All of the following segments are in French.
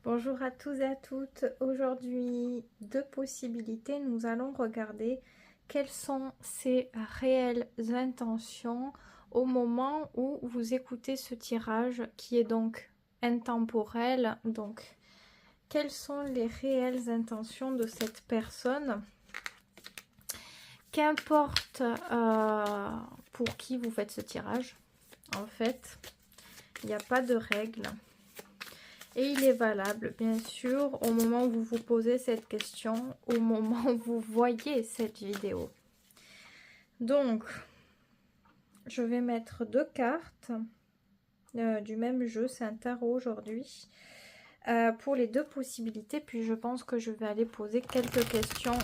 Bonjour à tous et à toutes. Aujourd'hui, deux possibilités. Nous allons regarder quelles sont ces réelles intentions au moment où vous écoutez ce tirage qui est donc intemporel. Donc, quelles sont les réelles intentions de cette personne? Qu'importe pour qui vous faites ce tirage, en fait, il n'y a pas de règle. Et il est valable, bien sûr, au moment où vous vous posez cette question, au moment où vous voyez cette vidéo. Donc, je vais mettre deux cartes du même jeu, c'est un tarot aujourd'hui, pour les deux possibilités. Puis je pense que je vais aller poser quelques questions.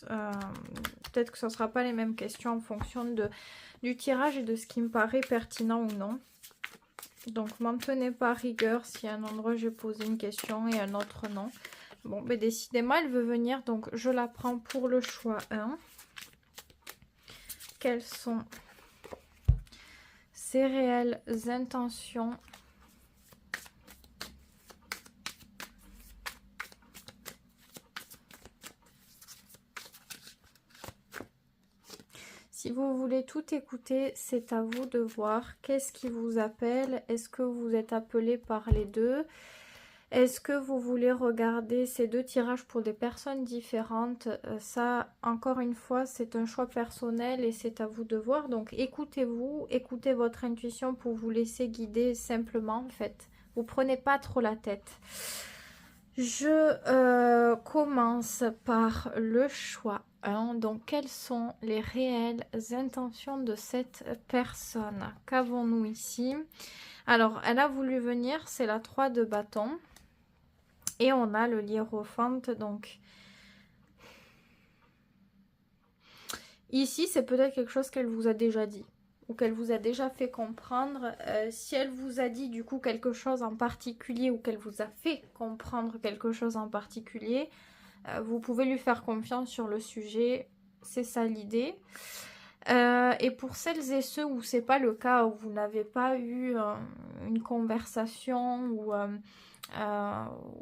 Peut-être que ce ne sera pas les mêmes questions en fonction du tirage et de ce qui me paraît pertinent ou non. Donc, m'en tenez pas rigueur si à un endroit j'ai posé une question et un autre non. Bon, mais décidément, elle veut venir, donc je la prends pour le choix 1. Quelles sont ses réelles intentions ? Si vous voulez tout écouter, c'est à vous de voir. Qu'est-ce qui vous appelle? Est-ce que vous êtes appelé par les deux? Est-ce que vous voulez regarder ces deux tirages pour des personnes différentes? Ça, encore une fois, c'est un choix personnel et c'est à vous de voir. Donc, écoutez-vous, écoutez votre intuition pour vous laisser guider simplement, en fait. Vous prenez pas trop la tête. Je commence par le choix 1. Donc, quelles sont les réelles intentions de cette personne? Qu'avons-nous ici? Alors, elle a voulu venir, c'est la 3 de bâton. Et on a le hiérophante, donc ici c'est peut-être quelque chose qu'elle vous a déjà dit ou qu'elle vous a déjà fait comprendre. Si elle vous a dit du coup quelque chose en particulier ou qu'elle vous a fait comprendre quelque chose en particulier, vous pouvez lui faire confiance sur le sujet, c'est ça l'idée. Et pour celles et ceux où c'est pas le cas, où vous n'avez pas eu une conversation ou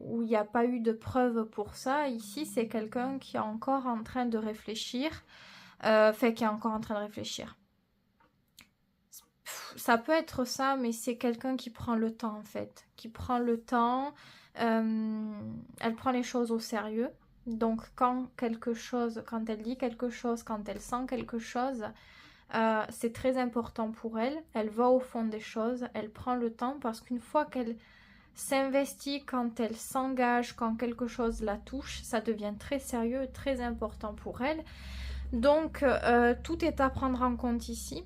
où il n'y a pas eu de preuves pour ça, ici c'est quelqu'un qui est encore en train de réfléchir, qui est encore en train de réfléchir. Ça peut être ça, mais c'est quelqu'un qui prend le temps en fait, qui prend le temps, elle prend les choses au sérieux. Donc quand elle dit quelque chose, quand elle sent quelque chose, c'est très important pour elle. Elle va au fond des choses, elle prend le temps parce qu'une fois qu'elle s'investit, quand elle s'engage, quand quelque chose la touche, ça devient très sérieux, très important pour elle. Donc, tout est à prendre en compte ici.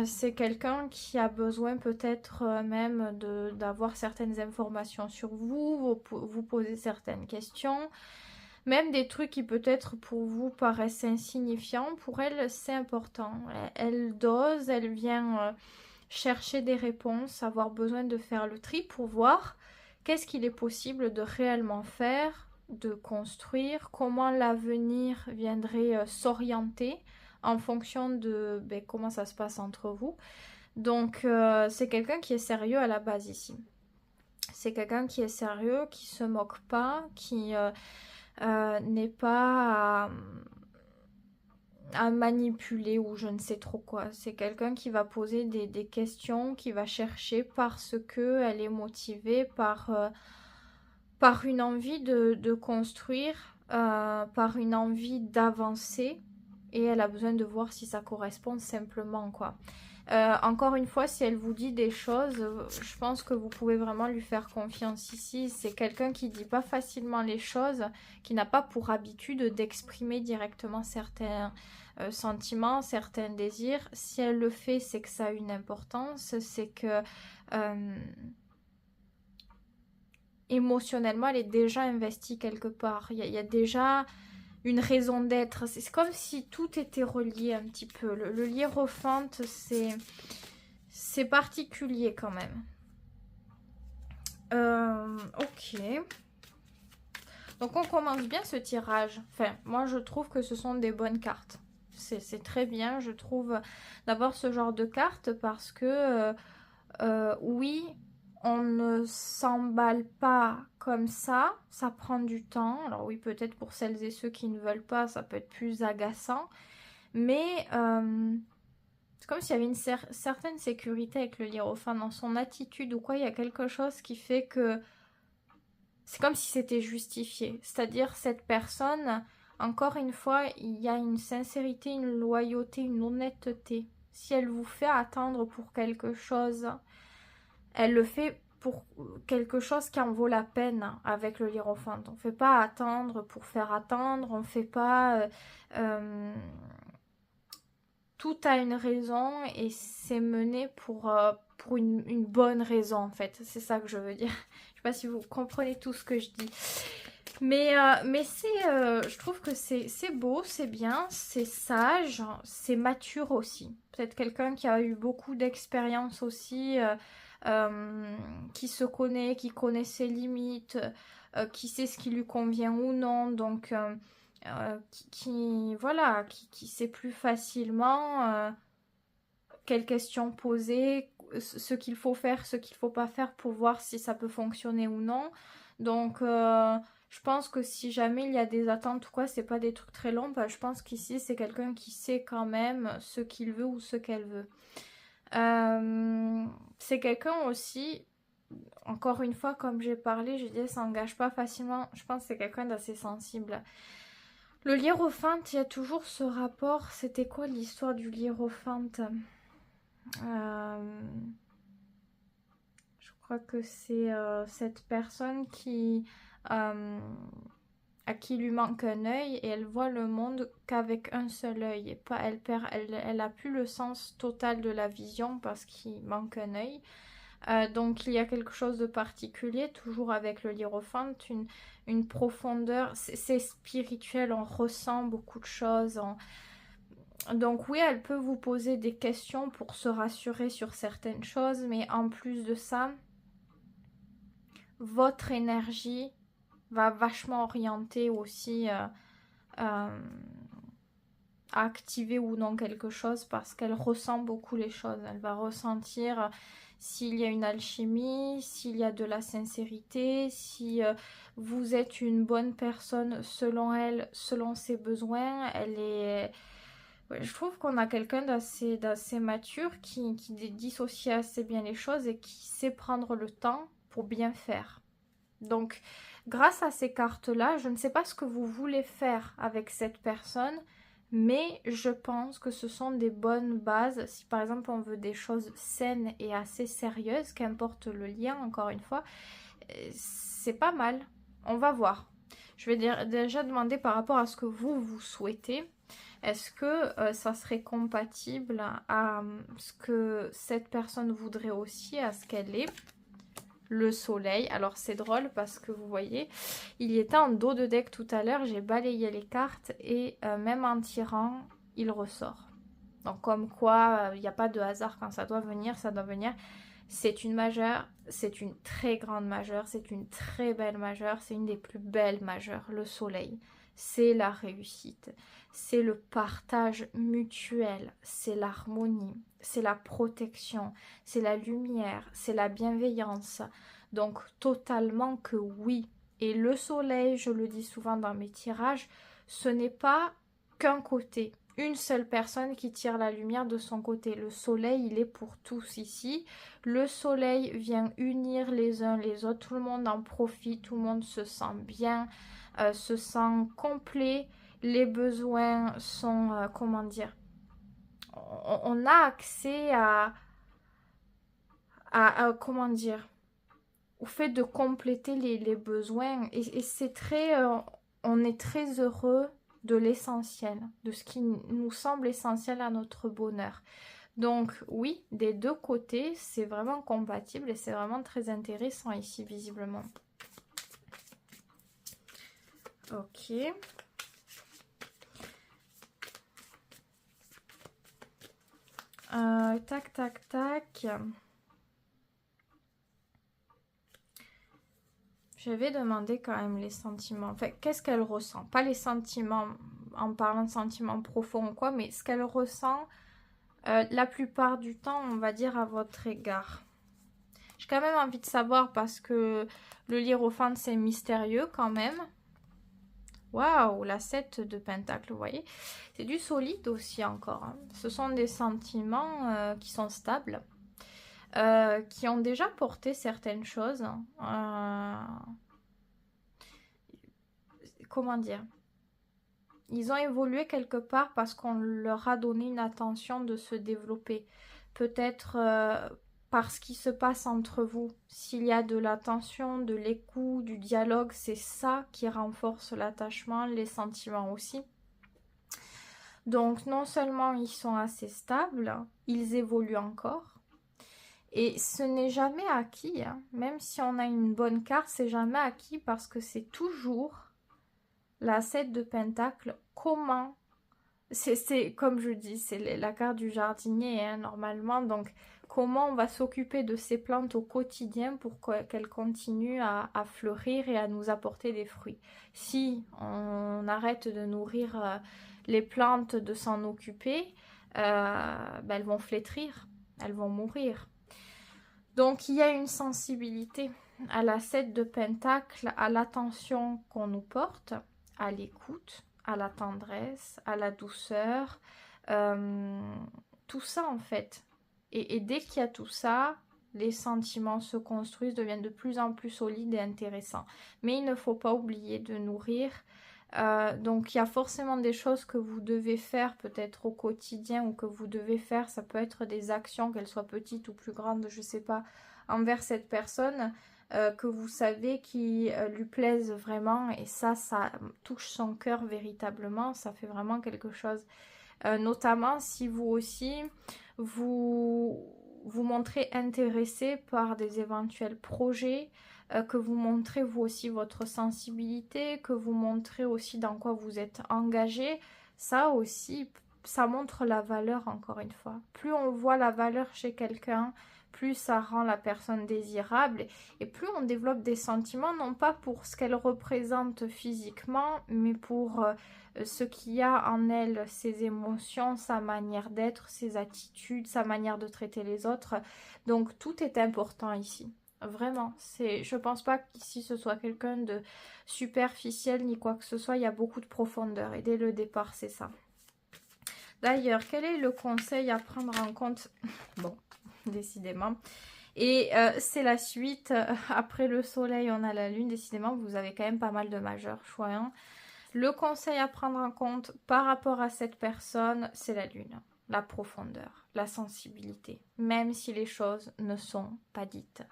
C'est quelqu'un qui a besoin peut-être même d'avoir certaines informations sur vous poser certaines questions, même des trucs qui peut-être pour vous paraissent insignifiants. Pour elle, c'est important. Elle dose, elle vient chercher des réponses, avoir besoin de faire le tri pour voir qu'est-ce qu'il est possible de réellement faire, de construire, comment l'avenir viendrait s'orienter en fonction de comment ça se passe entre vous. Donc c'est quelqu'un qui est sérieux à la base ici. C'est quelqu'un qui est sérieux, qui se moque pas, qui n'est pas à manipuler ou je ne sais trop quoi. C'est quelqu'un qui va poser des questions, qui va chercher parce qu'elle est motivée par une envie de construire, par une envie d'avancer et elle a besoin de voir si ça correspond simplement quoi. Encore une fois, si elle vous dit des choses, je pense que vous pouvez vraiment lui faire confiance ici. C'est quelqu'un qui dit pas facilement les choses, qui n'a pas pour habitude d'exprimer directement certains sentiments, certains désirs. Si elle le fait, c'est que ça a une importance, c'est que émotionnellement, elle est déjà investie quelque part. Il y a déjà une raison d'être. C'est comme si tout était relié un petit peu. Le hiérophante, c'est particulier quand même. Ok. Donc on commence bien ce tirage. Enfin, moi je trouve que ce sont des bonnes cartes. C'est très bien, je trouve, d'abord ce genre de cartes parce que oui, on ne s'emballe pas comme ça prend du temps. Alors oui, peut-être pour celles et ceux qui ne veulent pas, ça peut être plus agaçant, mais c'est comme s'il y avait une certaine sécurité avec le hiérophant dans son attitude ou quoi, il y a quelque chose qui fait que c'est comme si c'était justifié. C'est-à-dire cette personne, encore une fois, il y a une sincérité, une loyauté, une honnêteté. Si elle vous fait attendre pour quelque chose, elle le fait pour quelque chose qui en vaut la peine avec le hiérophant. On ne fait pas attendre pour faire attendre, on ne fait pas... tout a une raison et c'est mené pour une bonne raison en fait. C'est ça que je veux dire. Je sais pas si vous comprenez tout ce que je dis. Mais je trouve que c'est beau, c'est bien, c'est sage, c'est mature aussi. Peut-être quelqu'un qui a eu beaucoup d'expérience aussi, qui se connaît, qui connaît ses limites, qui sait ce qui lui convient ou non. Donc, voilà, qui sait plus facilement quelles questions poser, ce qu'il faut faire, ce qu'il faut pas faire pour voir si ça peut fonctionner ou non. Donc, je pense que si jamais il y a des attentes ou quoi, c'est pas des trucs très longs, bah, je pense qu'ici c'est quelqu'un qui sait quand même ce qu'il veut ou ce qu'elle veut. C'est quelqu'un aussi, encore une fois, comme j'ai parlé, j'ai dit, elle s'engage pas facilement. Je pense que c'est quelqu'un d'assez sensible. Le hiérophant, il y a toujours ce rapport. C'était quoi l'histoire du hiérophant? Je crois que c'est cette personne à qui lui manque un œil et elle voit le monde qu'avec un seul œil. Et pas, elle a plus le sens total de la vision parce qu'il manque un œil. Donc il y a quelque chose de particulier, toujours avec le hiérophant, une profondeur, c'est spirituel, on ressent beaucoup de choses. Donc oui, elle peut vous poser des questions pour se rassurer sur certaines choses, mais en plus de ça, votre énergie va vachement orienter aussi à activer ou non quelque chose parce qu'elle ressent beaucoup les choses. Elle va ressentir s'il y a une alchimie, s'il y a de la sincérité, si vous êtes une bonne personne selon elle, selon ses besoins. Ouais, je trouve qu'on a quelqu'un d'assez mature qui dissocie assez bien les choses et qui sait prendre le temps pour bien faire. Donc, grâce à ces cartes-là, je ne sais pas ce que vous voulez faire avec cette personne, mais je pense que ce sont des bonnes bases. Si par exemple on veut des choses saines et assez sérieuses, qu'importe le lien, encore une fois, c'est pas mal. On va voir. Je vais déjà demander par rapport à ce que vous souhaitez. Est-ce que ça serait compatible à ce que cette personne voudrait aussi, à ce qu'elle est? Le soleil. Alors c'est drôle parce que vous voyez, il était en dos de deck tout à l'heure, j'ai balayé les cartes et même en tirant, il ressort. Donc comme quoi, il n'y a pas de hasard quand ça doit venir, ça doit venir. C'est une majeure, c'est une très grande majeure, c'est une très belle majeure, c'est une des plus belles majeures, le soleil. C'est la réussite, c'est le partage mutuel, c'est l'harmonie, c'est la protection, c'est la lumière, c'est la bienveillance. Donc totalement que oui. Et le soleil, je le dis souvent dans mes tirages, ce n'est pas qu'un côté, une seule personne qui tire la lumière de son côté. Le soleil, il est pour tous ici. Le soleil vient unir les uns les autres. Tout le monde en profite, tout le monde se sent bien, se sent complet. Les besoins sont, comment dire, on a accès comment dire, au fait de compléter les besoins. Et c'est très, on est très heureux de l'essentiel, de ce qui nous semble essentiel à notre bonheur. Donc oui, des deux côtés, c'est vraiment compatible et c'est vraiment très intéressant ici, visiblement. Ok. Tac, tac, tac. Je vais demander quand même les sentiments. Enfin, qu'est-ce qu'elle ressent? Pas les sentiments en parlant de sentiments profonds ou quoi, mais ce qu'elle ressent la plupart du temps, on va dire, à votre égard. J'ai quand même envie de savoir parce que le Hiérophante, c'est mystérieux quand même. Waouh, la 7 de Pentacle, vous voyez. C'est du solide aussi encore. Hein. Ce sont des sentiments qui sont stables, qui ont déjà porté certaines choses. Comment dire? Ils ont évolué quelque part parce qu'on leur a donné une attention de se développer. Peut-être par ce qui se passe entre vous. S'il y a de l'attention, de l'écoute, du dialogue, c'est ça qui renforce l'attachement, les sentiments aussi. Donc non seulement ils sont assez stables, ils évoluent encore. Et ce n'est jamais acquis. Hein. Même si on a une bonne carte, c'est jamais acquis parce que c'est toujours la 7 de Pentacle. Comment c'est comme je dis, c'est la carte du jardinier hein, normalement. Donc comment on va s'occuper de ces plantes au quotidien pour qu'elles continuent à fleurir et à nous apporter des fruits. Si on arrête de nourrir les plantes, de s'en occuper, ben elles vont flétrir, elles vont mourir. Donc il y a une sensibilité à la 7 de Pentacle, à l'attention qu'on nous porte, à l'écoute, à la tendresse, à la douceur, tout ça en fait. Et dès qu'il y a tout ça, les sentiments se construisent, deviennent de plus en plus solides et intéressants. Mais il ne faut pas oublier de nourrir. Donc il y a forcément des choses que vous devez faire peut-être au quotidien ou que vous devez faire, ça peut être des actions, qu'elles soient petites ou plus grandes, je sais pas, envers cette personne que vous savez qui lui plaisent vraiment et ça touche son cœur véritablement, ça fait vraiment quelque chose. Notamment si vous aussi vous montrez intéressé par des éventuels projets, que vous montrez vous aussi votre sensibilité, que vous montrez aussi dans quoi vous êtes engagé, ça aussi, ça montre la valeur encore une fois. Plus on voit la valeur chez quelqu'un, plus ça rend la personne désirable et plus on développe des sentiments, non pas pour ce qu'elle représente physiquement, mais pour ce qu'il y a en elle, ses émotions, sa manière d'être, ses attitudes, sa manière de traiter les autres. Donc tout est important ici. Vraiment, je pense pas qu'ici ce soit quelqu'un de superficiel ni quoi que ce soit, il y a beaucoup de profondeur et dès le départ c'est ça. D'ailleurs, quel est le conseil à prendre en compte? Bon, décidément. Et c'est la suite, après le soleil on a la lune, décidément vous avez quand même pas mal de majeurs, choix 1. Le conseil à prendre en compte par rapport à cette personne, c'est la lune. La profondeur, la sensibilité, même si les choses ne sont pas dites.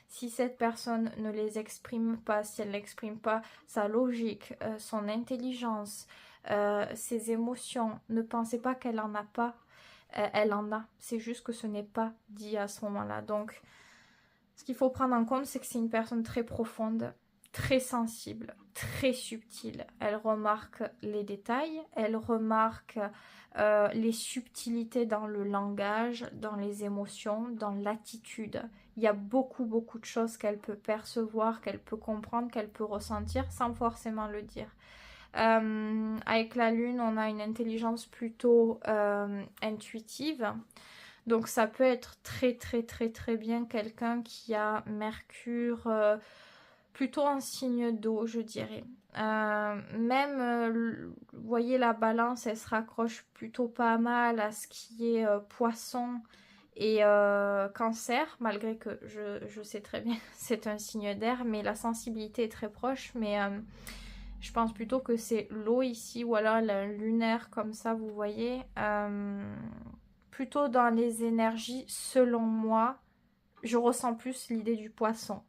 Si cette personne ne les exprime pas, si elle n'exprime pas sa logique, son intelligence, ses émotions, ne pensez pas qu'elle en a pas. Elle en a, c'est juste que ce n'est pas dit à ce moment-là. Donc, ce qu'il faut prendre en compte, c'est que c'est une personne très profonde, très sensible, très subtile. Elle remarque les détails, elle remarque les subtilités dans le langage, dans les émotions, dans l'attitude. Il y a beaucoup de choses qu'elle peut percevoir, qu'elle peut comprendre, qu'elle peut ressentir sans forcément le dire. Avec la lune, on a une intelligence plutôt intuitive. Donc ça peut être très bien quelqu'un qui a Mercure plutôt en signe d'eau, je dirais. Vous voyez, la balance, elle se raccroche plutôt pas mal à ce qui est poisson et cancer, malgré que je sais très bien c'est un signe d'air, mais la sensibilité est très proche, mais je pense plutôt que c'est l'eau ici, ou alors la lunaire comme ça, vous voyez. Plutôt dans les énergies, selon moi, je ressens plus l'idée du poisson.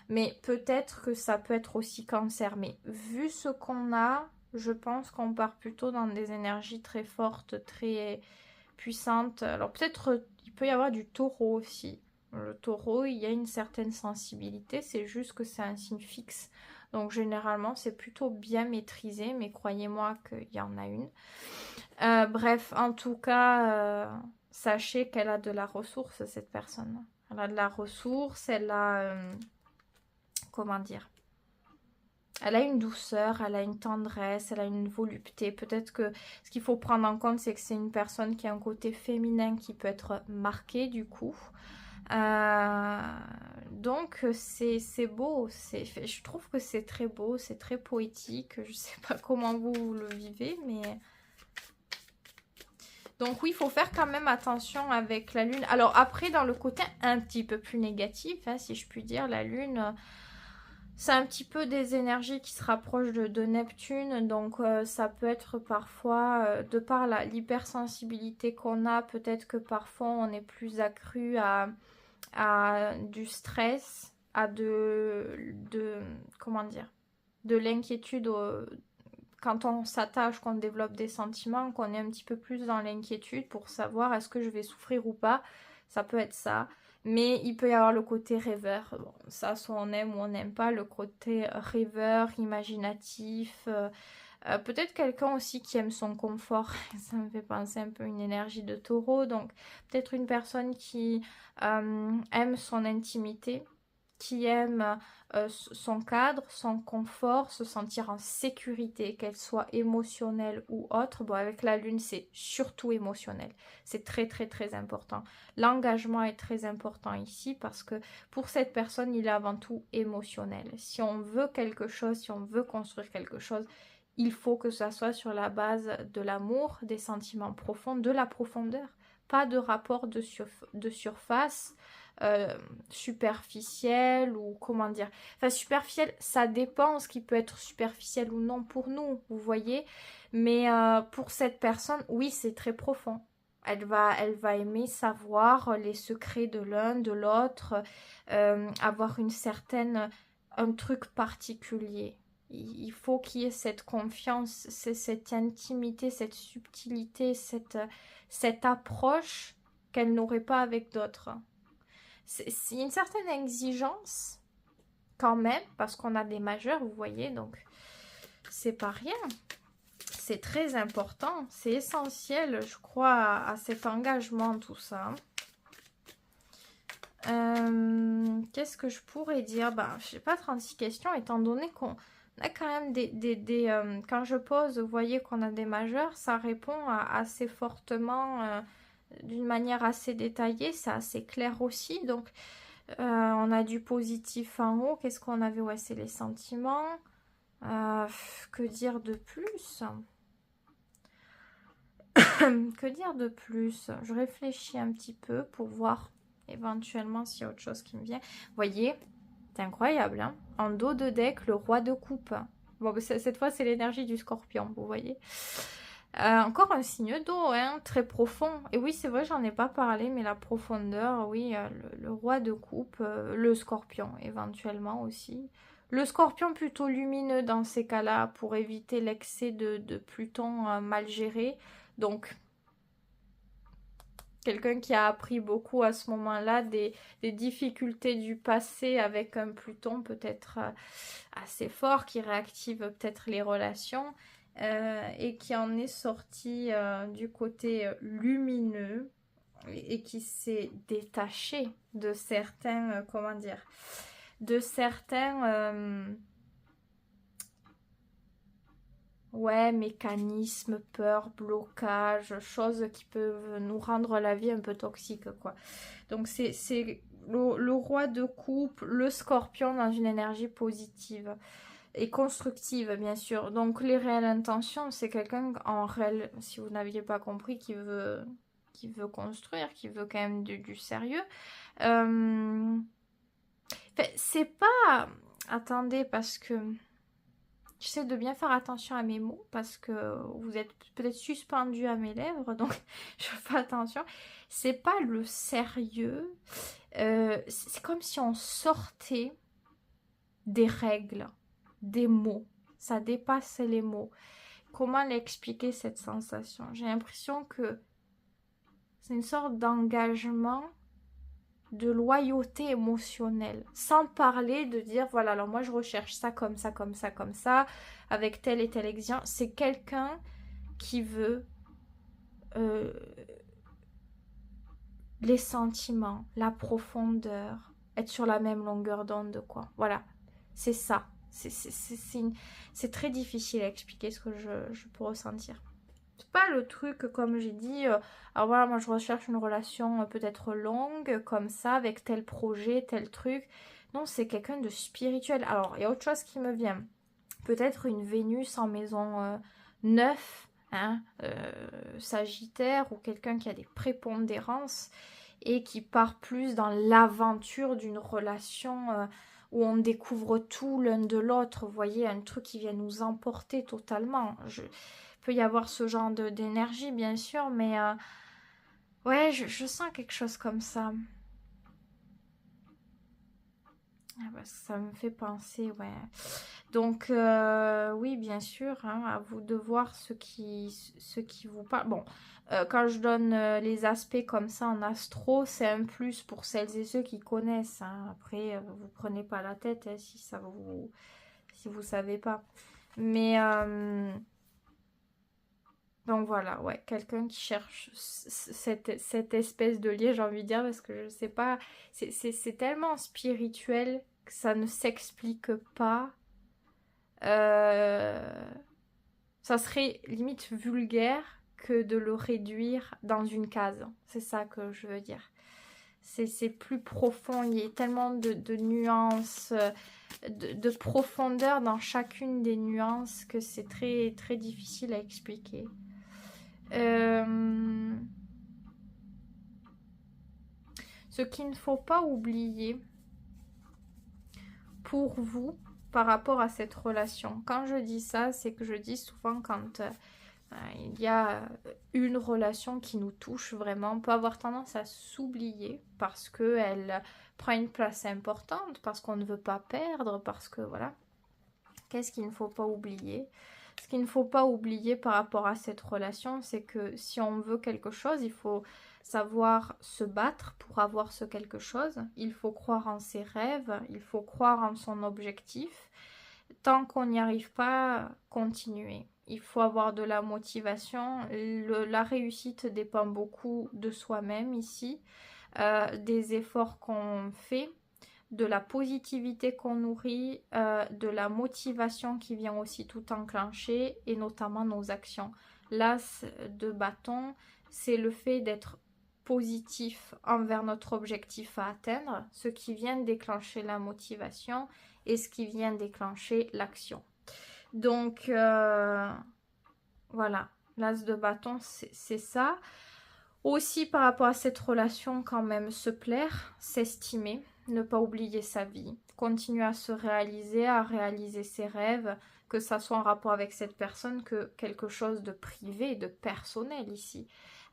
Mais peut-être que ça peut être aussi cancer. Mais vu ce qu'on a, je pense qu'on part plutôt dans des énergies très fortes, très puissantes. Alors peut-être il peut y avoir du taureau aussi. Le taureau, il y a une certaine sensibilité, c'est juste que c'est un signe fixe. Donc généralement, c'est plutôt bien maîtrisé, mais croyez-moi qu'il y en a une. Bref, en tout cas, sachez qu'elle a de la ressource, cette personne. Elle a de la ressource, elle a... comment dire? Elle a une douceur, elle a une tendresse, elle a une volupté. Peut-être que ce qu'il faut prendre en compte, c'est que c'est une personne qui a un côté féminin qui peut être marqué du coup. Donc c'est beau, je trouve que c'est très beau, c'est très poétique. Je sais pas comment vous le vivez, mais... Donc oui, il faut faire quand même attention avec la Lune. Alors après, dans le côté un petit peu plus négatif, hein, si je puis dire, la Lune, c'est un petit peu des énergies qui se rapprochent de Neptune. Donc ça peut être parfois, de par l'hypersensibilité qu'on a, peut-être que parfois on est plus accru à du stress, à comment dire, de l'inquiétude quand on s'attache, qu'on développe des sentiments, qu'on est un petit peu plus dans l'inquiétude pour savoir est-ce que je vais souffrir ou pas. Ça peut être ça. Mais il peut y avoir le côté rêveur. Bon, ça, soit on aime ou on n'aime pas. Le côté rêveur, imaginatif. Peut-être quelqu'un aussi qui aime son confort. Ça me fait penser un peu à une énergie de taureau. Donc, peut-être une personne qui aime son intimité, qui aime son cadre, son confort, se sentir en sécurité, qu'elle soit émotionnelle ou autre. Bon, avec la lune, c'est surtout émotionnel. C'est très, très, très important. L'engagement est très important ici parce que pour cette personne, il est avant tout émotionnel. Si on veut quelque chose, si on veut construire quelque chose, il faut que ça soit sur la base de l'amour, des sentiments profonds, de la profondeur. Pas de rapport de surface, superficiel ou comment dire. Enfin, superficiel, ça dépend ce qui peut être superficiel ou non pour nous, vous voyez. Mais pour cette personne, oui, c'est très profond. Elle va aimer savoir les secrets de l'un, de l'autre, avoir un truc particulier. Il faut qu'il y ait cette confiance, cette intimité, cette subtilité, cette approche qu'elle n'aurait pas avec d'autres. C'est une certaine exigence quand même, parce qu'on a des majeurs, vous voyez, donc c'est pas rien. C'est très important, c'est essentiel, je crois, à cet engagement, tout ça. Qu'est-ce que je pourrais dire? Ben, je sais pas, 36 questions, étant donné qu'on a quand même quand je pose, vous voyez qu'on a des majeurs, ça répond assez fortement, d'une manière assez détaillée, c'est assez clair aussi. Donc, on a du positif en haut. Qu'est-ce qu'on avait? Ouais, c'est les sentiments. Que dire de plus? Que dire de plus? Je réfléchis un petit peu pour voir éventuellement s'il y a autre chose qui me vient. Vous voyez, c'est incroyable, hein? En dos de deck, le roi de coupe. Bon, cette fois, c'est l'énergie du scorpion, vous voyez. Encore un signe d'eau, hein, très profond. Et oui, c'est vrai, j'en ai pas parlé, mais la profondeur, oui, le roi de coupe, le scorpion éventuellement aussi. Le scorpion plutôt lumineux dans ces cas-là pour éviter l'excès de Pluton mal géré. Donc, quelqu'un qui a appris beaucoup à ce moment-là des difficultés du passé avec un Pluton peut-être assez fort, qui réactive peut-être les relations. Et qui en est sorti du côté lumineux et qui s'est détaché de certains, comment dire, de certains, ouais, mécanismes, peur, blocage, choses qui peuvent nous rendre la vie un peu toxique, quoi. Donc c'est le roi de coupe, le scorpion dans une énergie positive et constructive, bien sûr. Donc les réelles intentions, c'est quelqu'un en réel, si vous n'aviez pas compris, qui veut construire, qui veut quand même du sérieux. C'est pas... Attendez, parce que j'essaie de bien faire attention à mes mots, parce que vous êtes peut-être suspendu à mes lèvres, donc je fais attention. C'est pas le sérieux. C'est comme si on sortait des règles, des mots. Ça dépasse les mots. Comment l'expliquer, cette sensation? J'ai l'impression que c'est une sorte d'engagement, de loyauté émotionnelle. Sans parler de dire, voilà, alors moi je recherche ça, comme ça, comme ça, comme ça, avec telle et telle exigence. C'est quelqu'un qui veut les sentiments, la profondeur, être sur la même longueur d'onde, quoi. Voilà, c'est ça. C'est très difficile à expliquer ce que je peux ressentir. C'est pas le truc, comme j'ai dit, alors voilà, moi je recherche une relation peut-être longue, comme ça, avec tel projet, tel truc. Non, c'est quelqu'un de spirituel. Alors, il y a autre chose qui me vient. Peut-être une Vénus en maison 9, hein, Sagittaire, ou quelqu'un qui a des prépondérances et qui part plus dans l'aventure d'une relation où on découvre tout l'un de l'autre. Vous voyez, un truc qui vient nous emporter totalement. Il peut y avoir ce genre d'énergie, bien sûr, mais ouais, je sens quelque chose comme ça. Ah, parce que ça me fait penser, ouais. Donc, oui, bien sûr, hein, à vous de voir ce qui vous parle. Bon, quand je donne les aspects comme ça en astro, c'est un plus pour celles et ceux qui connaissent. Hein. Après, vous prenez pas la tête hein, si vous savez pas. Mais, donc voilà, ouais, quelqu'un qui cherche cette espèce de lien, j'ai envie de dire, parce que je sais pas, c'est tellement spirituel que ça ne s'explique pas. Euh, Ça serait limite vulgaire que de le réduire dans une case. C'est ça que je veux dire. C'est plus profond, il y a tellement de nuances, de profondeur dans chacune des nuances que c'est très, très difficile à expliquer. Ce qu'il ne faut pas oublier pour vous par rapport à cette relation. Quand je dis ça, c'est que je dis souvent quand il y a une relation qui nous touche vraiment, on peut avoir tendance à s'oublier parce qu'elle prend une place importante, parce qu'on ne veut pas perdre, parce que voilà. Qu'est-ce qu'il ne faut pas oublier? Ce qu'il ne faut pas oublier par rapport à cette relation, c'est que si on veut quelque chose, il faut savoir se battre pour avoir ce quelque chose. Il faut croire en ses rêves, il faut croire en son objectif. Tant qu'on n'y arrive pas, continuer. Il faut avoir de la motivation. La réussite dépend beaucoup de soi-même ici, des efforts qu'on fait, de la positivité qu'on nourrit, de la motivation qui vient aussi tout enclencher et notamment nos actions. L'as de bâton, c'est le fait d'être positif envers notre objectif à atteindre, ce qui vient déclencher la motivation et ce qui vient déclencher l'action. Donc voilà, l'as de bâton, c'est ça. Aussi par rapport à cette relation, quand même, se plaire, s'estimer, ne pas oublier sa vie, continuer à réaliser ses rêves, que ça soit en rapport avec cette personne que quelque chose de privé, de personnel ici.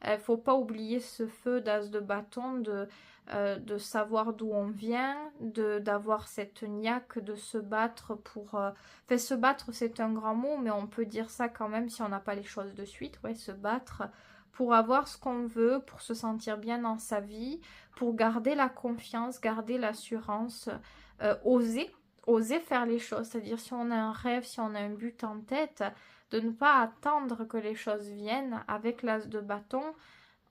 Il ne faut pas oublier ce feu d'as de bâton, de savoir d'où on vient, d'avoir cette niaque, de se battre pour... Enfin, se battre, c'est un grand mot, mais on peut dire ça quand même si on n'a pas les choses de suite. Ouais, se battre pour avoir ce qu'on veut, pour se sentir bien dans sa vie, pour garder la confiance, garder l'assurance, oser faire les choses. C'est-à-dire si on a un rêve, si on a un but en tête, de ne pas attendre que les choses viennent. Avec l'as de bâton,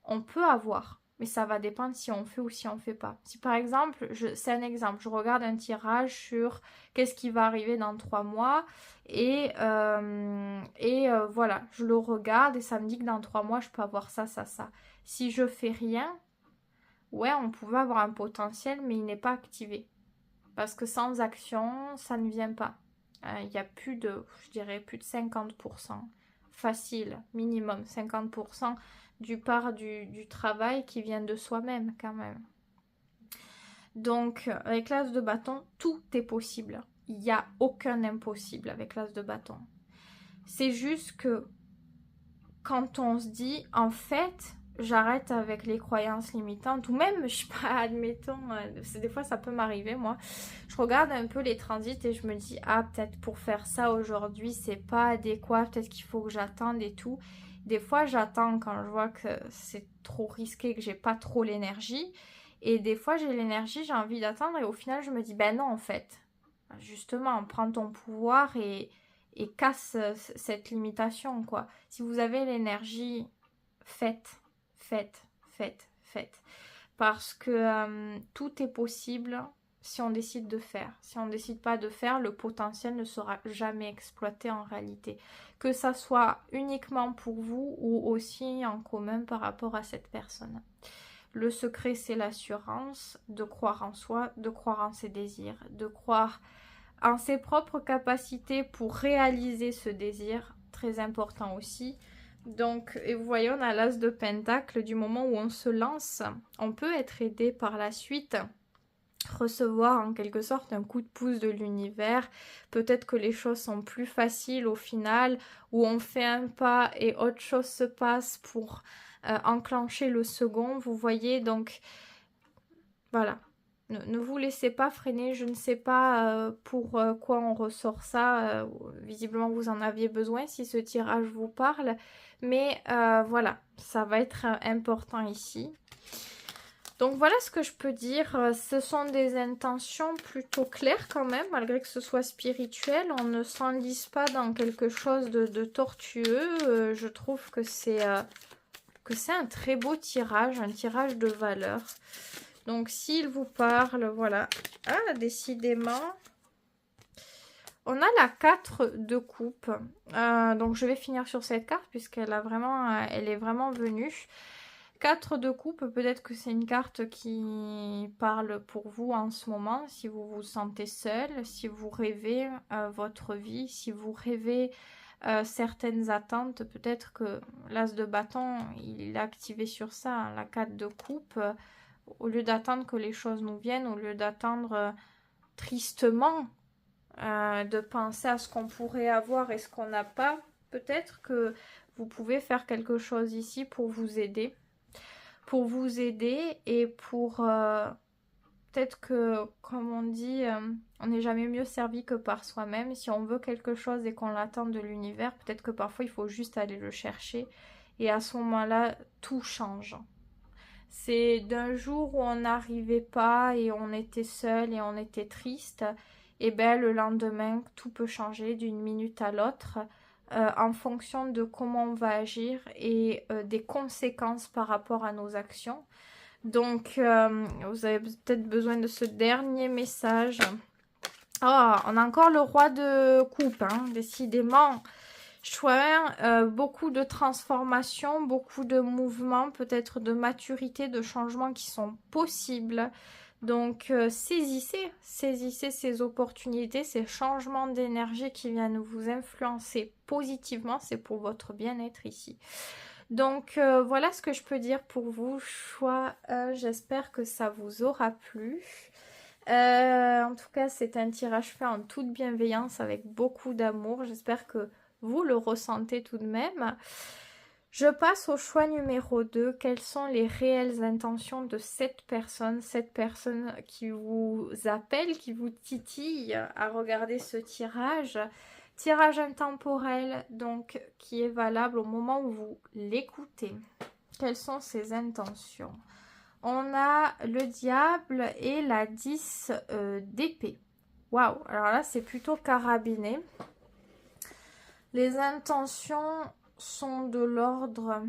on peut avoir. Mais ça va dépendre si on fait ou si on ne fait pas. Si par exemple, c'est un exemple, je regarde un tirage sur qu'est-ce qui va arriver dans 3 mois et voilà, je le regarde et ça me dit que dans 3 mois, je peux avoir ça, ça, ça. Si je fais rien, ouais, on pouvait avoir un potentiel, mais il n'est pas activé. Parce que sans action, ça ne vient pas. Il y a plus de, je dirais, plus de 50%. Facile, minimum 50% du travail qui vient de soi-même quand même. Donc, avec l'as de bâton, tout est possible. Il n'y a aucun impossible avec l'as de bâton. C'est juste que quand on se dit, en fait, j'arrête avec les croyances limitantes, ou même, je sais pas, admettons, des fois ça peut m'arriver, moi, je regarde un peu les transits et je me dis, ah, peut-être pour faire ça aujourd'hui, c'est pas adéquat, peut-être qu'il faut que j'attende et tout. Des fois, j'attends quand je vois que c'est trop risqué, que j'ai pas trop l'énergie. Et des fois, j'ai l'énergie, j'ai envie d'attendre. Et au final, je me dis, ben non, en fait. Justement, prends ton pouvoir et casse cette limitation, quoi. Si vous avez l'énergie, faites, faites, faites, faites. Parce que tout est possible. si on décide de faire. Si on ne décide pas de faire, le potentiel ne sera jamais exploité en réalité. Que ça soit uniquement pour vous ou aussi en commun par rapport à cette personne. Le secret, c'est l'assurance, de croire en soi, de croire en ses désirs, de croire en ses propres capacités pour réaliser ce désir, très important aussi. Donc, et vous voyez, on a l'as de pentacle. Du moment où on se lance, on peut être aidé par la suite, recevoir en quelque sorte un coup de pouce de l'univers. Peut-être que les choses sont plus faciles au final, où on fait un pas et autre chose se passe pour enclencher le second. Vous voyez, donc voilà. Ne vous laissez pas freiner, je ne sais pas quoi on ressort ça. Visiblement, vous en aviez besoin si ce tirage vous parle. Mais voilà, ça va être important ici. Donc voilà ce que je peux dire. Ce sont des intentions plutôt claires quand même, malgré que ce soit spirituel. On ne s'enlise pas dans quelque chose de tortueux. Je trouve que c'est un très beau tirage, un tirage de valeur. Donc, s'il vous parle, voilà. Ah, décidément. On a la 4 de coupe. Donc, je vais finir sur cette carte puisqu'elle a vraiment, elle est vraiment venue. 4 de coupe, peut-être que c'est une carte qui parle pour vous en ce moment. Si vous vous sentez seul, si vous rêvez votre vie, si vous rêvez certaines attentes, peut-être que l'as de bâton, il est activé sur ça, hein, la 4 de coupe. Au lieu d'attendre que les choses nous viennent, au lieu d'attendre tristement de penser à ce qu'on pourrait avoir et ce qu'on n'a pas, peut-être que vous pouvez faire quelque chose ici pour vous aider. Pour vous aider et pour peut-être que, comme on dit, on n'est jamais mieux servi que par soi-même. Si on veut quelque chose et qu'on l'attend de l'univers, peut-être que parfois il faut juste aller le chercher. Et à ce moment-là, tout change. C'est d'un jour où on n'arrivait pas et on était seul et on était triste, et bien le lendemain, tout peut changer d'une minute à l'autre en fonction de comment on va agir et des conséquences par rapport à nos actions. Donc, vous avez peut-être besoin de ce dernier message. Ah, on a encore le roi de coupe, hein, décidément. Je beaucoup de transformations, beaucoup de mouvements, peut-être de maturité, de changements qui sont possibles. Donc, saisissez ces opportunités, ces changements d'énergie qui viennent vous influencer positivement. C'est pour votre bien-être ici. Donc, voilà ce que je peux dire pour vous. Choix, j'espère que ça vous aura plu. En tout cas, c'est un tirage fait en toute bienveillance, avec beaucoup d'amour. J'espère que vous le ressentez tout de même. Je passe au choix numéro 2. Quelles sont les réelles intentions de cette personne qui vous appelle, qui vous titille à regarder ce tirage. Tirage intemporel, donc, qui est valable au moment où vous l'écoutez. Quelles sont ses intentions? On a le diable et la 10 d'épée. Waouh, alors là, c'est plutôt carabiné. Les intentions sont de l'ordre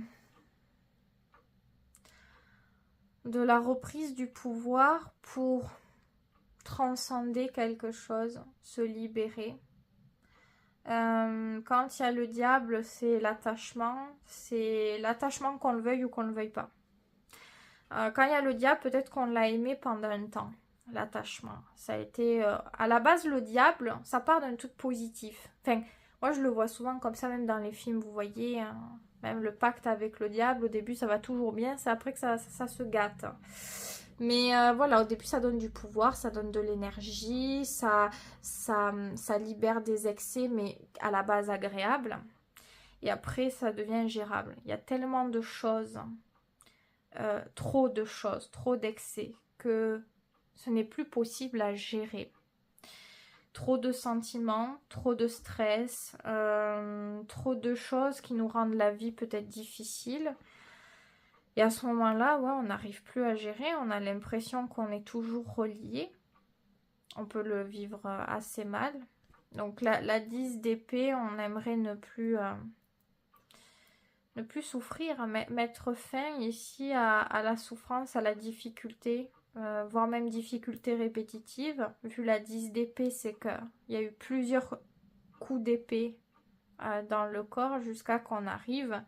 de la reprise du pouvoir pour transcender quelque chose, se libérer. Quand il y a le diable, c'est l'attachement qu'on le veuille ou qu'on ne le veuille pas. Quand il y a le diable, peut-être qu'on l'a aimé pendant un temps, l'attachement. Ça a été, à la base, le diable, ça part d'un truc positif. Enfin, moi, je le vois souvent comme ça, même dans les films, vous voyez, hein, même le pacte avec le diable, au début, ça va toujours bien, c'est après que ça se gâte. Mais voilà, au début, ça donne du pouvoir, ça donne de l'énergie, ça libère des excès, mais à la base agréable. Et après, ça devient gérable. Il y a tellement de choses, trop de choses, trop d'excès, que ce n'est plus possible à gérer. Trop de sentiments, trop de stress, trop de choses qui nous rendent la vie peut-être difficile. Et à ce moment-là, ouais, on n'arrive plus à gérer, on a l'impression qu'on est toujours relié. On peut le vivre assez mal. Donc la 10 d'épée, on aimerait ne plus souffrir, mettre fin ici à la souffrance, à la difficulté, voire même difficulté répétitive. Vu la 10 d'épée, c'est qu'il y a eu plusieurs coups d'épée dans le corps jusqu'à qu'on arrive.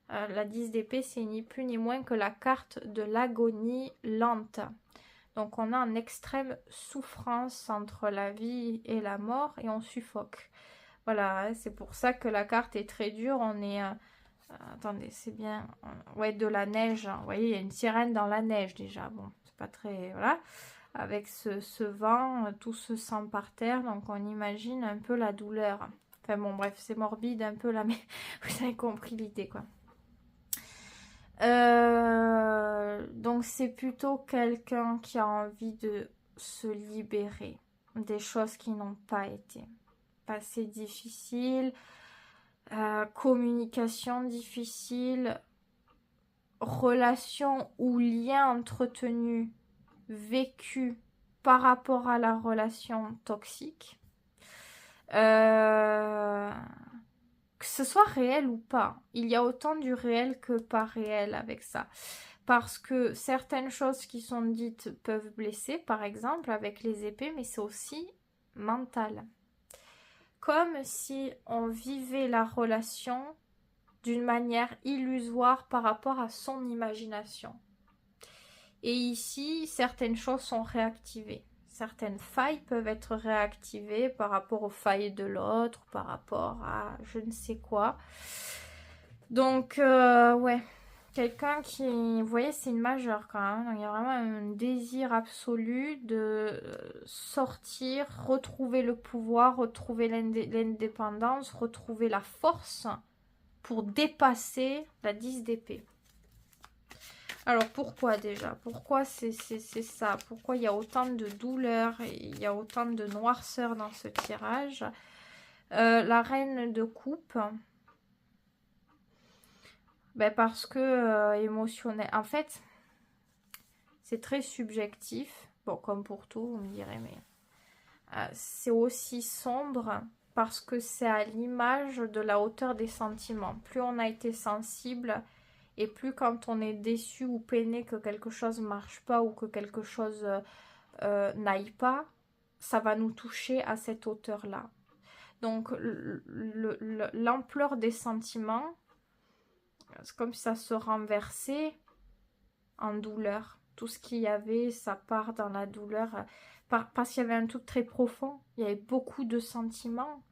La 10 d'épée, c'est ni plus ni moins que la carte de l'agonie lente. Donc on a une extrême souffrance entre la vie et la mort et on suffoque. Voilà, c'est pour ça que la carte est très dure. On est... attendez, c'est bien... ouais, de la neige. Vous voyez, il y a une sirène dans la neige déjà. Bon, c'est pas très... Voilà. Avec ce vent, tout se sent par terre. Donc on imagine un peu la douleur. Enfin bon, bref, c'est morbide un peu là, mais vous avez compris l'idée, quoi. Donc c'est plutôt quelqu'un qui a envie de se libérer des choses qui n'ont pas été. Passé difficile, communication difficile, relation ou lien entretenu, vécu par rapport à la relation toxique. Que ce soit réel ou pas, il y a autant du réel que pas réel avec ça. Parce que certaines choses qui sont dites peuvent blesser, par exemple, avec les épées, mais c'est aussi mental. Comme si on vivait la relation d'une manière illusoire par rapport à son imagination. Et ici, certaines choses sont réactivées. Certaines failles peuvent être réactivées par rapport aux failles de l'autre, par rapport à je ne sais quoi. Donc, ouais, quelqu'un qui... Vous voyez, c'est une majeure quand même. Donc, il y a vraiment un désir absolu de sortir, retrouver le pouvoir, retrouver l'indépendance, retrouver la force pour dépasser la 10 d'épée. Alors pourquoi déjà? Pourquoi c'est ça? Pourquoi il y a autant de douleur, il y a autant de noirceur dans ce tirage? La reine de coupe, ben parce que émotionnel. En fait, c'est très subjectif. Bon, comme pour tout, vous me direz, mais c'est aussi sombre parce que c'est à l'image de la hauteur des sentiments. Plus on a été sensible, et plus quand on est déçu ou peiné que quelque chose ne marche pas ou que quelque chose n'aille pas, ça va nous toucher à cette hauteur-là. Donc l'ampleur des sentiments, c'est comme si ça se renversait en douleur. Tout ce qu'il y avait, ça part dans la douleur. Parce qu'il y avait un truc très profond. Il y avait beaucoup de sentiments,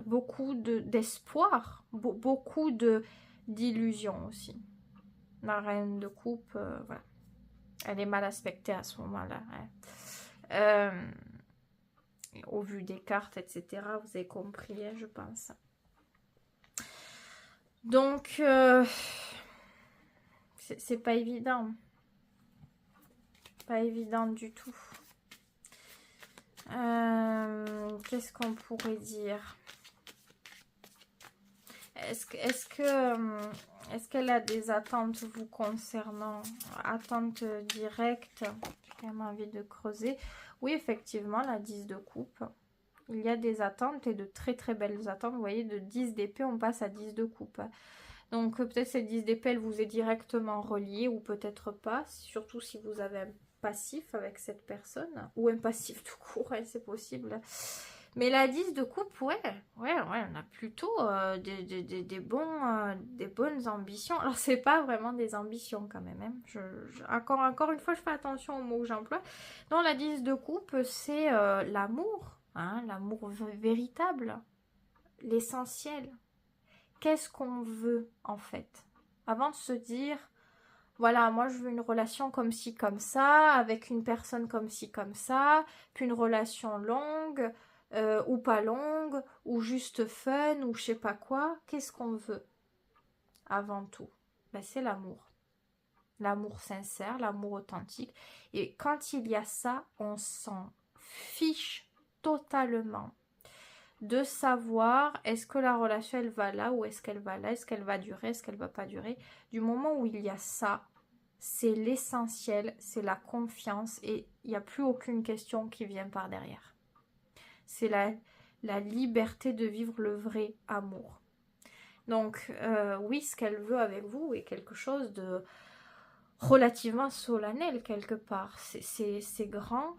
beaucoup d'espoir, beaucoup d'illusions aussi. La reine de coupe, voilà. Elle est mal aspectée à ce moment-là. Hein. Au vu des cartes, etc., vous avez compris, hein, je pense. Donc, c'est pas évident. Pas évident du tout. Qu'est-ce qu'on pourrait dire? Est-ce qu'elle a des attentes vous concernant? Attentes directes? J'ai quand même envie de creuser. Oui, effectivement, la 10 de coupe. Il y a des attentes et de très très belles attentes. Vous voyez, de 10 d'épée, on passe à 10 de coupe. Donc peut-être cette 10 d'épée, elle vous est directement reliée ou peut-être pas. Surtout si vous avez un passif avec cette personne. Ou un passif tout court, hein, c'est possible. Mais la 10 de coupe, ouais, on a plutôt des bonnes ambitions. Alors, c'est pas vraiment des ambitions quand même. Hein. Encore une fois, je fais attention aux mots que j'emploie. Non, la 10 de coupe, c'est l'amour, hein, l'amour véritable, l'essentiel. Qu'est-ce qu'on veut, en fait? Avant de se dire, voilà, moi, je veux une relation comme ci, comme ça, avec une personne comme ci, comme ça, puis une relation longue... ou pas longue, ou juste fun, ou je sais pas quoi. Qu'est-ce qu'on veut avant tout? Ben, c'est l'amour. L'amour sincère, l'amour authentique. Et quand il y a ça, on s'en fiche totalement de savoir est-ce que la relation elle va là ou est-ce qu'elle va là, est-ce qu'elle va durer, est-ce qu'elle va pas durer. Du moment où il y a ça, c'est l'essentiel, c'est la confiance et il n'y a plus aucune question qui vient par derrière. C'est la liberté de vivre le vrai amour. Donc, oui, ce qu'elle veut avec vous est quelque chose de relativement solennel quelque part. C'est grand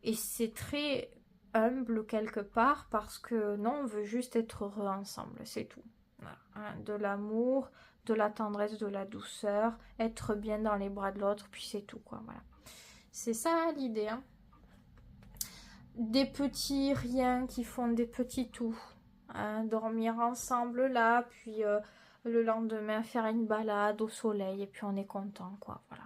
et c'est très humble quelque part parce que non, on veut juste être heureux ensemble, c'est tout. Voilà, hein. De l'amour, de la tendresse, de la douceur, être bien dans les bras de l'autre, puis c'est tout quoi, voilà. C'est ça l'idée, hein. Des petits riens qui font des petits tout, hein. Dormir ensemble là, puis le lendemain faire une balade au soleil et puis on est content quoi, voilà.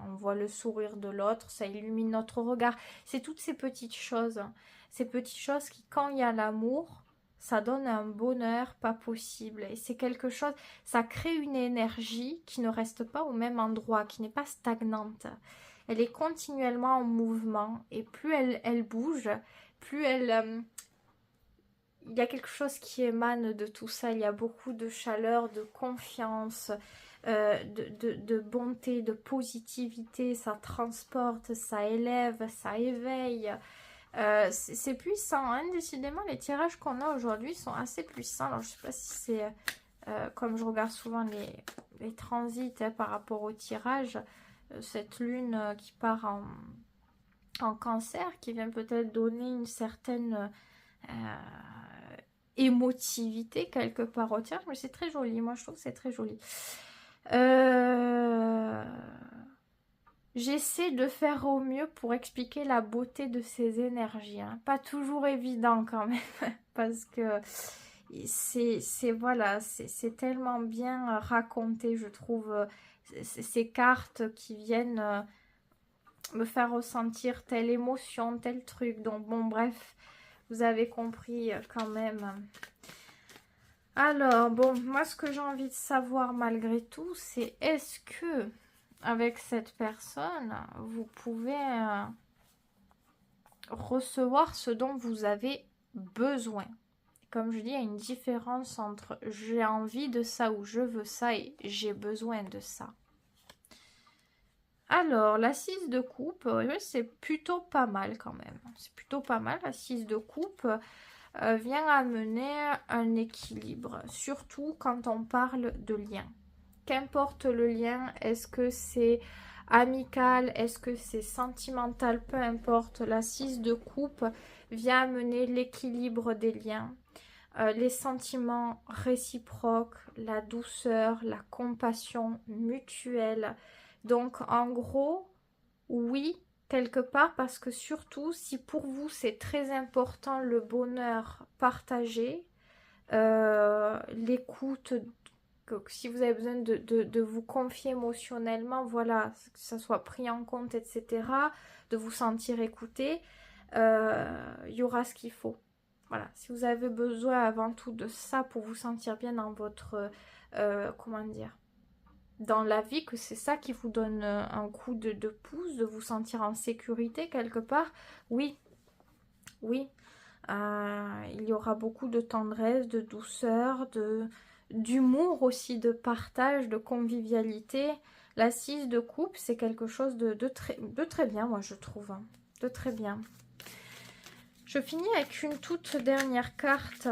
On voit le sourire de l'autre, ça illumine notre regard. C'est toutes ces petites choses, hein. Ces petites choses qui, quand il y a l'amour, ça donne un bonheur pas possible. Et c'est quelque chose, ça crée une énergie qui ne reste pas au même endroit, qui n'est pas stagnante. Elle est continuellement en mouvement et plus elle bouge, plus elle... il y a quelque chose qui émane de tout ça, il y a beaucoup de chaleur, de confiance, de bonté, de positivité, ça transporte, ça élève, ça éveille. C'est puissant, hein. Décidément, les tirages qu'on a aujourd'hui sont assez puissants. Alors, je sais pas si c'est, comme je regarde souvent les transits, hein, par rapport au tirage, cette lune qui part en cancer, qui vient peut-être donner une certaine émotivité quelque part au tirage, mais c'est très joli, moi je trouve que c'est très joli. J'essaie de faire au mieux pour expliquer la beauté de ces énergies, hein. Pas toujours évident quand même, parce que voilà, c'est tellement bien raconté, je trouve, ces cartes qui viennent me faire ressentir telle émotion, tel truc. Donc bon, bref, vous avez compris quand même. Alors, bon, moi ce que j'ai envie de savoir malgré tout, c'est est-ce que avec cette personne, vous pouvez recevoir ce dont vous avez besoin. Comme je dis, il y a une différence entre j'ai envie de ça ou je veux ça et j'ai besoin de ça. Alors, la 6 de coupe, c'est plutôt pas mal quand même. C'est plutôt pas mal. La 6 de coupe vient amener un équilibre, surtout quand on parle de lien. Qu'importe le lien, est-ce que c'est amical, est-ce que c'est sentimental, peu importe, la 6 de coupe vient amener l'équilibre des liens, les sentiments réciproques, la douceur, la compassion mutuelle. Donc en gros, oui, quelque part, parce que surtout si pour vous c'est très important le bonheur partagé, l'écoute, si vous avez besoin de vous confier émotionnellement, voilà, que ça soit pris en compte, etc., de vous sentir écouté, il y aura ce qu'il faut. Voilà, si vous avez besoin avant tout de ça pour vous sentir bien dans votre, comment dire, dans la vie, que c'est ça qui vous donne un coup de pouce, de vous sentir en sécurité quelque part, oui, oui. Il y aura beaucoup de tendresse, de douceur, d'humour aussi, de partage, de convivialité. La 6 de coupe, c'est quelque chose de très bien, moi je trouve, hein. De très bien. Je finis avec une toute dernière carte.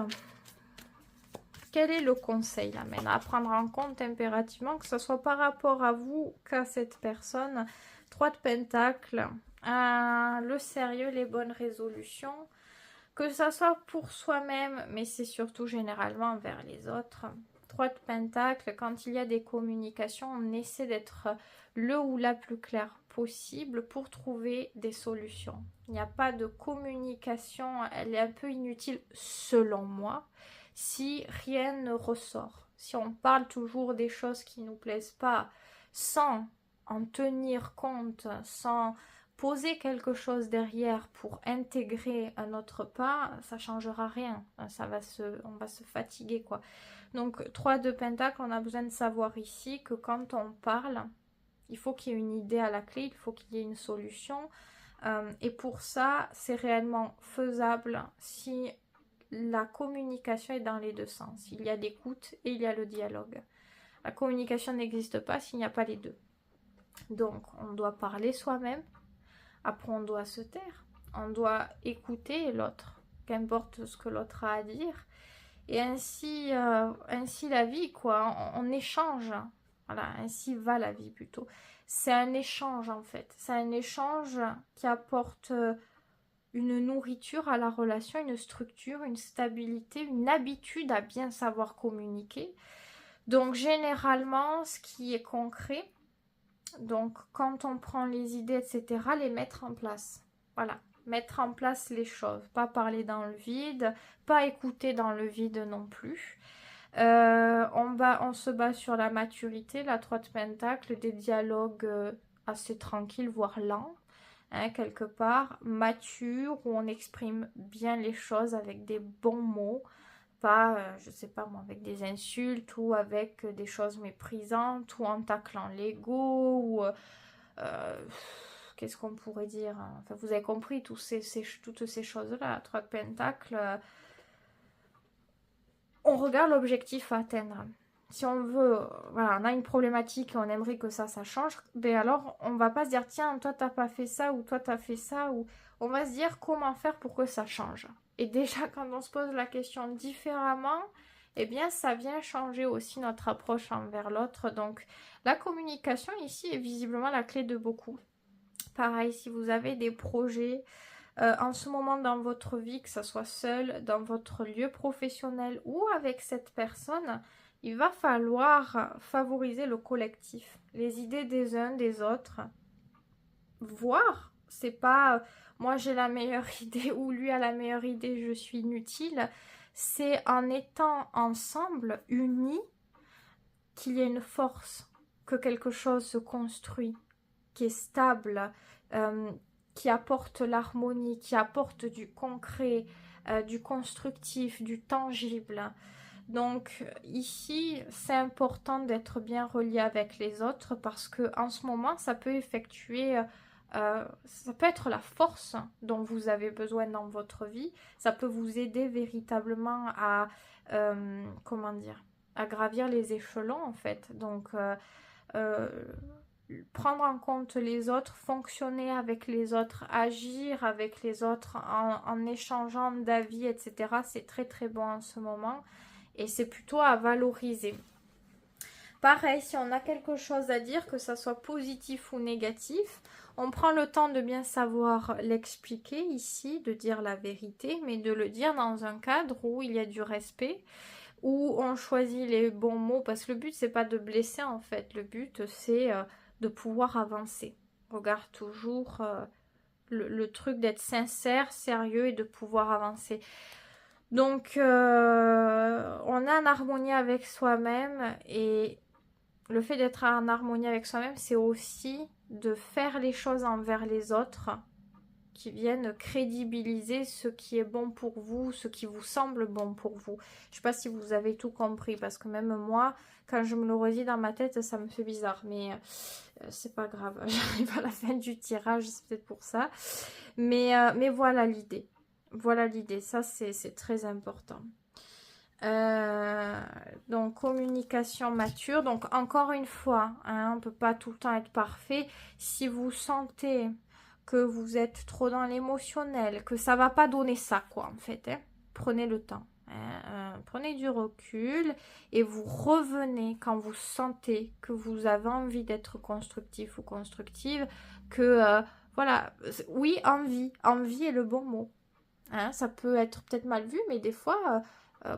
Quel est le conseil là maintenant à prendre en compte impérativement, que ce soit par rapport à vous qu'à cette personne? 3 de pentacles, le sérieux, les bonnes résolutions. Que ça soit pour soi-même, mais c'est surtout généralement vers les autres. 3 de pentacles, quand il y a des communications, on essaie d'être le ou la plus claire possible pour trouver des solutions. Il n'y a pas de communication, elle est un peu inutile selon moi, si rien ne ressort. Si on parle toujours des choses qui ne nous plaisent pas, sans en tenir compte, sans poser quelque chose derrière pour intégrer un autre pas, ça changera rien. On va se fatiguer quoi. Donc 3 de pentacle, on a besoin de savoir ici que quand on parle, il faut qu'il y ait une idée à la clé, il faut qu'il y ait une solution. Et pour ça, c'est réellement faisable si la communication est dans les deux sens. Il y a l'écoute et il y a le dialogue. La communication n'existe pas s'il n'y a pas les deux. Donc, on doit parler soi-même. Après, on doit se taire. On doit écouter l'autre, qu'importe ce que l'autre a à dire. Et ainsi la vie, quoi. On échange. Voilà, ainsi va la vie plutôt. C'est un échange en fait. C'est un échange qui apporte une nourriture à la relation, une structure, une stabilité, une habitude à bien savoir communiquer. Donc généralement, ce qui est concret, donc quand on prend les idées, etc., les mettre en place. Voilà, mettre en place les choses. Pas parler dans le vide, pas écouter dans le vide non plus. On se base sur la maturité, la 3 de Pentacle, des dialogues assez tranquilles, voire lents, hein, quelque part, mature, où on exprime bien les choses avec des bons mots, pas, je sais pas moi, avec des insultes ou avec des choses méprisantes ou en taclant l'ego ou qu'est-ce qu'on pourrait dire, hein. Enfin, vous avez compris toutes ces choses-là, la 3 de Pentacle. On regarde l'objectif à atteindre. Si on veut, voilà, on a une problématique et on aimerait que ça change, ben alors on va pas se dire tiens, toi t'as pas fait ça ou toi t'as fait ça, ou on va se dire comment faire pour que ça change. Et déjà quand on se pose la question différemment, eh bien ça vient changer aussi notre approche envers l'autre. Donc la communication ici est visiblement la clé de beaucoup. Pareil, si vous avez des projets en ce moment dans votre vie, que ce soit seul, dans votre lieu professionnel ou avec cette personne, il va falloir favoriser le collectif, les idées des uns des autres. Voir, c'est pas moi j'ai la meilleure idée ou lui a la meilleure idée, je suis inutile. C'est en étant ensemble, unis, qu'il y a une force, que quelque chose se construit, qui est stable, qui apporte l'harmonie, qui apporte du concret, du constructif, du tangible. Donc ici, c'est important d'être bien relié avec les autres parce que en ce moment, ça peut ça peut être la force dont vous avez besoin dans votre vie. Ça peut vous aider véritablement à, comment dire, à gravir les échelons en fait. Donc prendre en compte les autres, fonctionner avec les autres, agir avec les autres en échangeant d'avis, etc. C'est très très bon en ce moment et c'est plutôt à valoriser. Pareil, si on a quelque chose à dire, que ça soit positif ou négatif, on prend le temps de bien savoir l'expliquer ici, de dire la vérité, mais de le dire dans un cadre où il y a du respect, où on choisit les bons mots, parce que le but c'est pas de blesser en fait, le but c'est de pouvoir avancer. Regarde toujours le truc d'être sincère, sérieux et de pouvoir avancer. Donc on est en harmonie avec soi-même et le fait d'être en harmonie avec soi-même, c'est aussi de faire les choses envers les autres qui viennent crédibiliser ce qui est bon pour vous, ce qui vous semble bon pour vous. Je ne sais pas si vous avez tout compris, parce que même moi, quand je me le redis dans ma tête, ça me fait bizarre, mais c'est pas grave, j'arrive à la fin du tirage, c'est peut-être pour ça. Mais voilà l'idée. Voilà l'idée, ça c'est très important. Donc communication mature, donc encore une fois, hein, on ne peut pas tout le temps être parfait. Si vous sentez que vous êtes trop dans l'émotionnel, que ça va pas donner ça quoi en fait, hein, prenez le temps, hein, prenez du recul et vous revenez quand vous sentez que vous avez envie d'être constructif ou constructive, que voilà, oui, envie est le bon mot, hein, ça peut être peut-être mal vu, mais des fois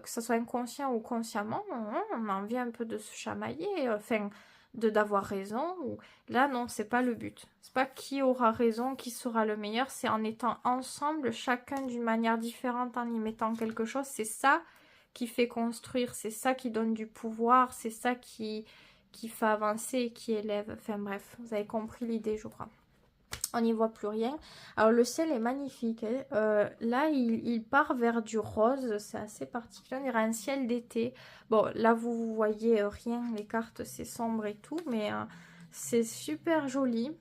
que ce soit inconscient ou consciemment, on a envie un peu de se chamailler, enfin, d'avoir raison. Ou... Là, non, c'est pas le but. C'est pas qui aura raison, qui sera le meilleur, c'est en étant ensemble, chacun d'une manière différente, en y mettant quelque chose. C'est ça qui fait construire, c'est ça qui donne du pouvoir, c'est ça qui fait avancer, qui élève. Enfin bref, vous avez compris l'idée, je crois. On n'y voit plus rien. Alors le ciel est magnifique, hein. Là il part vers du rose, c'est assez particulier, on dirait un ciel d'été. Bon là vous voyez rien, les cartes c'est sombre et tout, mais c'est super joli.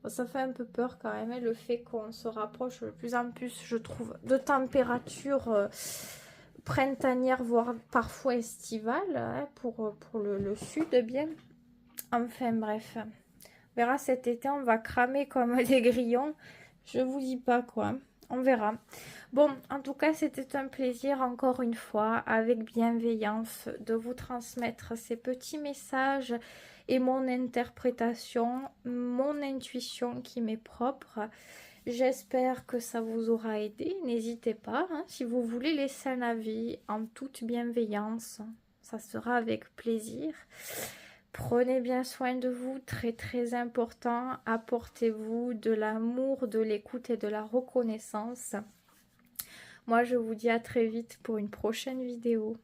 Bon, ça fait un peu peur quand même, hein, le fait qu'on se rapproche de plus en plus, je trouve, de températures printanières, voire parfois estivales, hein, pour le sud bien. Enfin bref. On verra cet été, on va cramer comme des grillons. Je vous dis pas quoi. On verra. Bon, en tout cas, c'était un plaisir, encore une fois, avec bienveillance, de vous transmettre ces petits messages et mon interprétation, mon intuition qui m'est propre. J'espère que ça vous aura aidé. N'hésitez pas, hein, si vous voulez laisser un avis en toute bienveillance, ça sera avec plaisir. Prenez bien soin de vous, très très important. Apportez-vous de l'amour, de l'écoute et de la reconnaissance. Moi, je vous dis à très vite pour une prochaine vidéo.